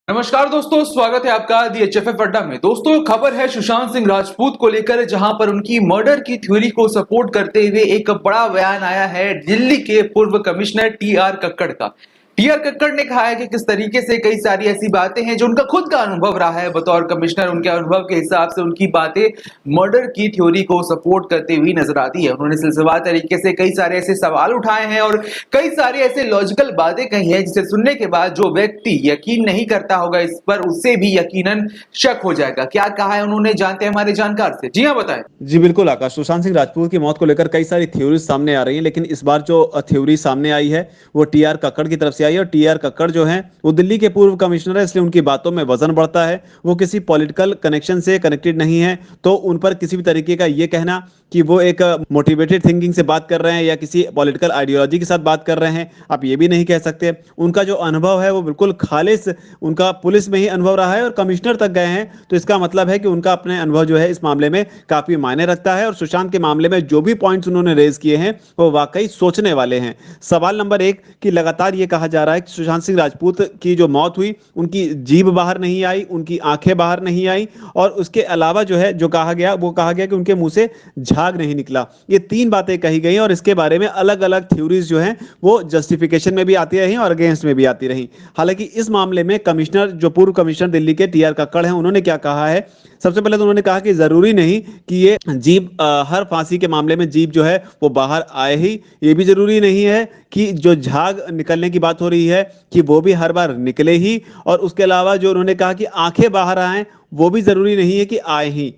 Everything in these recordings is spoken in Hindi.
नमस्कार दोस्तों, स्वागत है आपका DHFF अड्डा में। दोस्तों, खबर है सुशांत सिंह राजपूत को लेकर, जहां पर उनकी मर्डर की थ्योरी को सपोर्ट करते हुए एक बड़ा बयान आया है दिल्ली के पूर्व कमिश्नर TR कक्कड़ का। TR कक्कड़ ने कहा है कि किस तरीके से कई सारी ऐसी बातें हैं जो उनका खुद का अनुभव रहा है बतौर कमिश्नर। उनके अनुभव के हिसाब से उनकी बातें मर्डर की थ्योरी को सपोर्ट करते हुए नजर आती है। उन्होंने सिलसिलेवार तरीके से कई सारे ऐसे सवाल उठाए हैं और कई सारी ऐसे लॉजिकल बातें कही हैं जिसे सुनने के बाद जो व्यक्ति यकीन नहीं करता होगा इस पर, उससे भी यकीनन शक हो जाएगा। क्या कहा है उन्होंने, जानते हैं हमारे जानकार से। जी हाँ, बताएं। जी बिल्कुल आकाश, सुशांत सिंह राजपूत की मौत को लेकर कई सारी थ्योरीज सामने आ रही हैं, लेकिन इस बार जो थ्योरी सामने आई है वो TR कक्कड़ की तरफ से आई है। और TR कक्कड़ जो हैं वो दिल्ली के पूर्व कमिश्नर है, इसलिए उनकी बातों में वजन बढ़ता है। वो किसी पॉलिटिकल कनेक्शन से कनेक्टेड नहीं है, तो उन पर किसी भी तरीके का ये कहना कि वो एक मोटिवेटेड थिंकिंग से बात कर रहे हैं या किसी पॉलिटिकल आइडियोलॉजी के साथ बात कर रहे हैं, आप ये भी नहीं कह सकते। उनका जो अनुभव है वो बिल्कुल खालिस उनका पुलिस में ही अनुभव रहा है और कमिश्नर तक गए हैं, तो इसका मतलब है कि उनका अपने अनुभव जो है इस मामले में काफी मायने रखता है। और सुशांत के मामले में जो भी पॉइंट्स उन्होंने रेज किए हैं वो वाकई सोचने वाले हैं। सवाल नंबर 1 कि लगातार ये कहा जा रहा है कि सुशांत सिंह राजपूत की जो मौत हुई, उनकी जीभ बाहर नहीं आई, उनकी आंखें बाहर नहीं आई, और उसके अलावा जो है जो कहा गया वो कहा गया कि उनके मुंह से झाग नहीं निकला। ये 3 बातें कही गई और इसके बारे में अलग अलग थ्योरीज जो हैं वो जस्टिफिकेशन में भी आती रही और अगेंस्ट में भी आती रही। हालांकि इस मामले में कमिश्नर, जो पूर्व कमिश्नर दिल्ली के TR कक्कड़ हैं, उन्होंने क्या कहा है। सबसे पहले तो उन्होंने कहा कि जरूरी नहीं कि ये जीभ हर फांसी के मामले में जीभ जो है वो बाहर आए ही, ये भी जरूरी नहीं है कि जो झाग निकलने की बात हो रही है कि वो भी हर बार निकले ही। और उसके अलावा जो उन्होंने कहा कि आंखें बाहर आए, वो भी जरूरी नहीं है कि आए ही।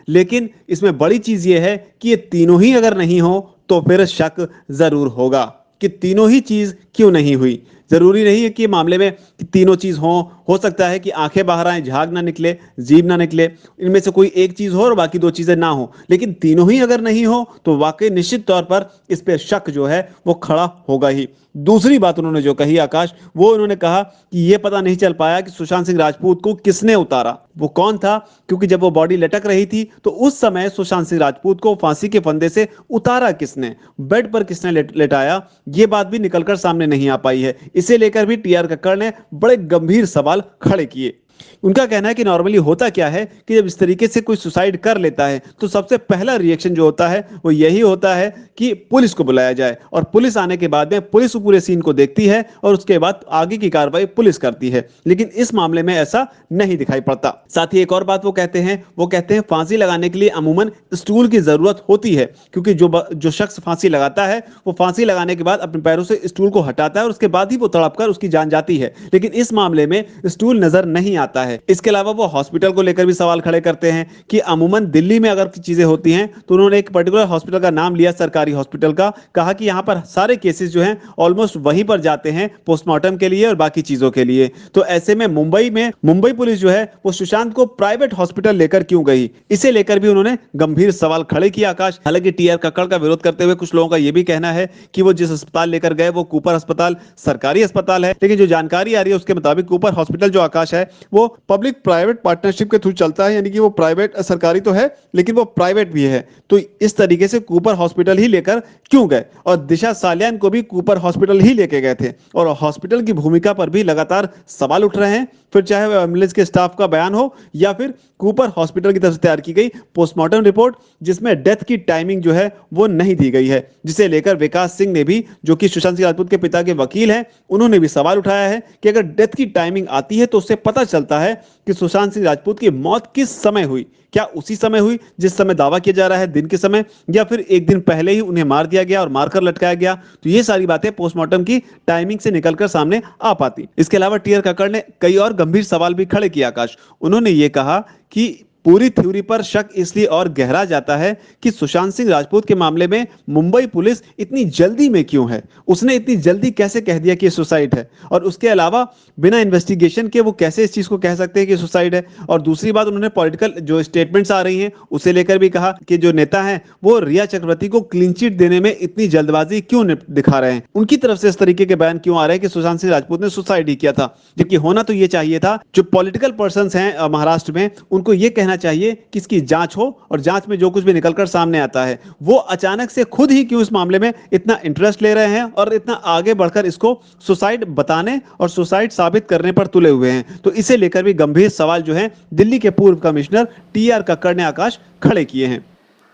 लेकिन इसमें बड़ी चीज ये है कि ये तीनों ही अगर नहीं हो तो फिर शक जरूर होगा कि तीनों ही चीज क्यों नहीं हुई। जरूरी नहीं है कि मामले में कि तीनों चीज हो सकता है कि आंखें बाहर आए, झाग ना निकले, जीभ ना निकले, इनमें से कोई एक चीज हो और बाकी 2 चीजें ना हो। लेकिन तीनों ही अगर नहीं हो तो वाकई निश्चित तौर पर इस पे शक जो है वो खड़ा होगा ही। दूसरी बात उन्होंने जो कही आकाश, वो उन्होंने कहा कि ये पता नहीं चल पाया कि सुशांत सिंह राजपूत को किसने उतारा, वो कौन था, क्योंकि जब वो बॉडी लटक रही थी तो उस समय सुशांत सिंह राजपूत को फांसी के फंदे से उतारा किसने, बेड पर किसने लेटाया, ये बात भी निकलकर सामने नहीं आ पाई है। इसे लेकर भी TR कक्कड़ ने बड़े गंभीर सवाल खड़े किए। उनका कहना है कि नॉर्मली होता क्या है कि जब इस तरीके से कोई सुसाइड कर लेता है तो सबसे पहला रिएक्शन जो होता है वो यही होता है कि पुलिस को बुलाया जाए, और पुलिस आने के बाद में पुलिस पूरे सीन को देखती है और उसके बाद आगे की कार्रवाई पुलिस करती है। लेकिन इस मामले में ऐसा नहीं दिखाई पड़ता। साथ ही एक और बात वो कहते हैं फांसी लगाने के लिए अमूमन स्टूल की जरूरत होती है, क्योंकि जो शख्स फांसी लगाता है वो फांसी लगाने के बाद अपने पैरों से स्टूल को हटाता है और उसके बाद ही वो तड़प कर उसकी जान जाती है। लेकिन इस मामले में स्टूल नजर नहीं आता है। इसके अलावा वो हॉस्पिटल को लेकर भी सवाल खड़े करते हैं कि अमूमन दिल्ली में अगर चीजें होती हैं तो उन्होंने एक पर्टिकुलर हॉस्पिटल का नाम लिया, सरकारी हॉस्पिटल का, कहा कि यहां पर सारे केसेस जो हैं ऑलमोस्ट वहीं पर जाते हैं पोस्टमार्टम के लिए और बाकी चीजों के लिए। तो ऐसे में मुंबई पुलिस जो है वो सुशांत को प्राइवेट हॉस्पिटल लेकर क्यों गई, इसे लेकर भी उन्होंने गंभीर सवाल खड़े किए आकाश। हालांकि TR कक्कड़ का विरोध करते हुए कुछ लोगों का यह भी कहना है कि वो जिस अस्पताल लेकर गए वो कूपर अस्पताल सरकारी अस्पताल है, लेकिन जो जानकारी आ रही है उसके मुताबिक कूपर हॉस्पिटल जो आकाश है वो पब्लिक प्राइवेट पार्टनरशिप के थ्रू चलता है, यानी कि वो प्राइवेट, सरकारी तो है लेकिन वो प्राइवेट भी है। तो इस तरीके से कूपर हॉस्पिटल ही लेकर क्यों गए, और दिशा सालियान को भी कूपर हॉस्पिटल ही लेके गए थे, और हॉस्पिटल की भूमिका पर भी लगातार सवाल उठ रहे हैं। फिर चाहे वो एम्बुलेंस के स्टाफ का बयान हो या फिर कूपर हॉस्पिटल की तरफ से तैयार की गई पोस्टमार्टम रिपोर्ट, जिसमें डेथ की टाइमिंग जो है वो नहीं दी गई है, जिसे लेकर विकास सिंह ने भी, जो कि सुशांत सिंह राजपूत के पिता के वकील हैं, उन्होंने भी सवाल उठाया है कि अगर डेथ की टाइमिंग आती है तो उससे पता चलता है कि सुशांत सिंह राजपूत की मौत किस समय हुई। क्या उसी समय हुई जिस समय दावा किया जा रहा है, दिन के समय, या फिर एक दिन पहले ही उन्हें मार दिया गया और मारकर लटकाया गया। तो ये सारी बातें पोस्टमार्टम की टाइमिंग से निकलकर सामने आ पाती। इसके अलावा TR कक्कड़ ने कई और गंभीर सवाल भी खड़े किए आकाश। उन्होंने ये कहा कि पूरी थ्योरी पर शक इसलिए और गहरा जाता है कि सुशांत सिंह राजपूत के मामले में मुंबई पुलिस इतनी जल्दी में क्यों है, उसने इतनी जल्दी कैसे कह दिया कि सुसाइड है, और उसके अलावा बिना इन्वेस्टिगेशन के वो कैसे इस चीज को कह सकते हैं कि सुसाइड है। और दूसरी बात, उन्होंने पॉलिटिकल जो स्टेटमेंट्स आ रही हैं उसे लेकर भी कहा कि जो नेता हैं वो रिया चक्रवर्ती को क्लीन चिट देने में इतनी जल्दबाजी क्यों दिखा रहे हैं, उनकी तरफ से इस तरीके के बयान क्यों आ रहे हैं कि सुशांत सिंह राजपूत ने सुसाइड ही किया था, जबकि होना तो ये चाहिए था, जो पॉलिटिकल पर्सन हैं महाराष्ट्र में, उनको ये कहना रहना चाहिए कि इसकी जांच हो और जांच में जो कुछ भी निकलकर सामने आता है वो अचानक से खुद ही क्यों इस मामले में इतना इंटरेस्ट ले रहे हैं और इतना आगे बढ़कर इसको सुसाइड बताने और सुसाइड साबित करने पर तुले हुए हैं। तो इसे लेकर भी गंभीर सवाल जो है दिल्ली के पूर्व कमिश्नर टीआर कक्कड़ ने आकाश खड़े किए हैं।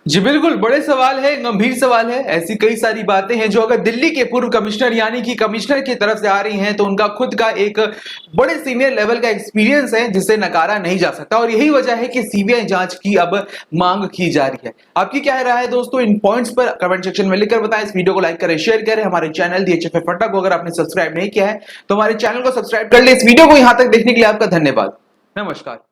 जी बिल्कुल, बड़े सवाल है, गंभीर सवाल है। ऐसी कई सारी बातें हैं जो अगर दिल्ली के पूर्व कमिश्नर यानी कि कमिश्नर की तरफ से आ रही हैं तो उनका खुद का एक बड़े सीनियर लेवल का एक्सपीरियंस है जिसे नकारा नहीं जा सकता और यही वजह है कि सीबीआई जांच की अब मांग की जा रही है। आपकी क्या राय है दोस्तों, इन पॉइंट्स पर कमेंट सेक्शन में लिखकर बताएं। इस वीडियो को लाइक करें, शेयर करें। हमारे चैनल दी एचएफएफ अड्डा को अगर आपने सब्सक्राइब नहीं किया है तो हमारे चैनल को सब्सक्राइब कर ले। इस वीडियो को यहां तक देखने के लिए आपका धन्यवाद। नमस्कार।